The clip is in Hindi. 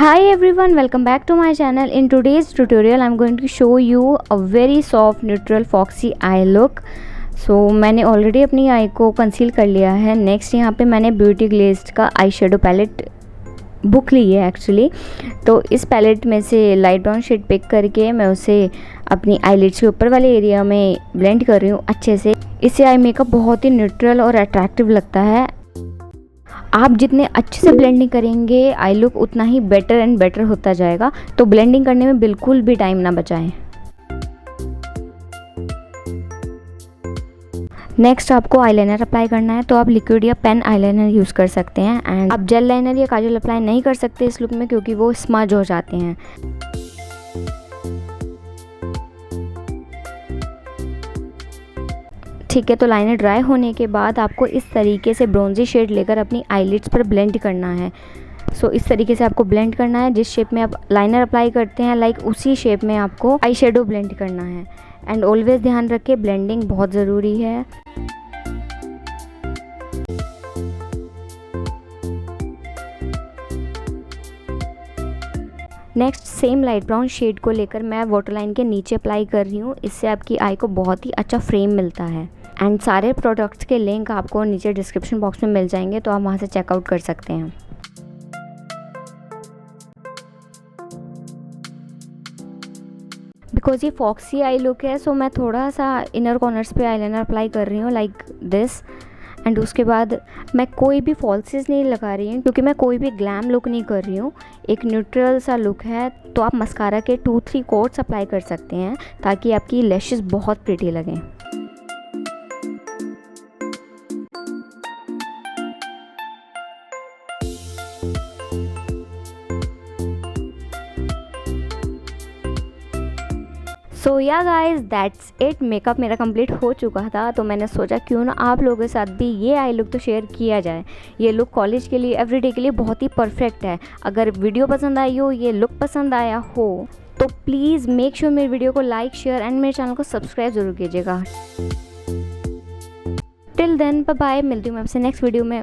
Hi everyone, welcome back to my channel. In today's tutorial I'm going to show you a very soft neutral foxy eye look. मैंने ऑलरेडी अपनी आई को कंसील कर लिया है. नेक्स्ट यहाँ पे मैंने ब्यूटी ग्लेज्ड का आई शेडो पैलेट बुक ली है एक्चुअली. तो इस पैलेट में से लाइट ब्राउन शेड पिक करके मैं उसे अपनी आईलिड्स के ऊपर वाले एरिया में ब्लेंड कर रही हूँ अच्छे से. इससे आई मेकअप बहुत ही न्यूट्रल और अट्रैक्टिव लगता है. आप जितने अच्छे से ब्लेंडिंग करेंगे आई लुक उतना ही बेटर एंड बेटर होता जाएगा. तो ब्लेंडिंग करने में बिल्कुल भी टाइम ना बचाएं. नेक्स्ट आपको आईलाइनर अप्लाई करना है. तो आप लिक्विड या पेन आईलाइनर यूज़ कर सकते हैं. एंड आप जेल लाइनर या काजल अप्लाई नहीं कर सकते इस लुक में क्योंकि वो स्मज हो जाते हैं. ठीक है, तो लाइनर ड्राई होने के बाद आपको इस तरीके से ब्रोंजी शेड लेकर अपनी आईलिड्स पर ब्लेंड करना है. इस तरीके से आपको ब्लेंड करना है. जिस शेप में आप लाइनर अप्लाई करते हैं लाइक उसी शेप में आपको आई शेडो ब्लेंड करना है. एंड ऑलवेज ध्यान रखें ब्लेंडिंग बहुत ज़रूरी है. Next same light brown shade को लेकर मैं वाटर लाइन के नीचे अप्लाई कर रही हूँ. इससे आपकी आई को बहुत ही अच्छा फ्रेम मिलता है. एंड सारे प्रोडक्ट्स के लिंक आपको नीचे डिस्क्रिप्शन बॉक्स में मिल जाएंगे, तो आप वहाँ से चेकआउट कर सकते हैं. बिकॉज ये फॉक्सी आई लुक है मैं थोड़ा सा इनर कॉर्नर्स पे आईलाइनर अप्लाई कर रही हूँ लाइक दिस. एंड उसके बाद मैं कोई भी फॉल्सेस नहीं लगा रही हूँ क्योंकि मैं कोई भी ग्लैम लुक नहीं कर रही हूँ. एक न्यूट्रल सा लुक है. तो आप मस्कारा के 2-3 कोट्स अप्लाई कर सकते हैं ताकि आपकी लैशेस बहुत प्रिटी लगें. सो yeah guys that's it. Makeup मेरा कंप्लीट हो चुका था तो मैंने सोचा क्यों ना आप लोगों के साथ भी ये आई लुक तो शेयर किया जाए. ये लुक कॉलेज के लिए एवरीडे के लिए बहुत ही परफेक्ट है. अगर वीडियो पसंद आई हो, ये लुक पसंद आया हो तो प्लीज़ मेक श्योर मेरे वीडियो को लाइक शेयर एंड मेरे चैनल को सब्सक्राइब ज़रूर कीजिएगा. Till then bye bye. मिलती हूँ मैं आपसे नेक्स्ट वीडियो में.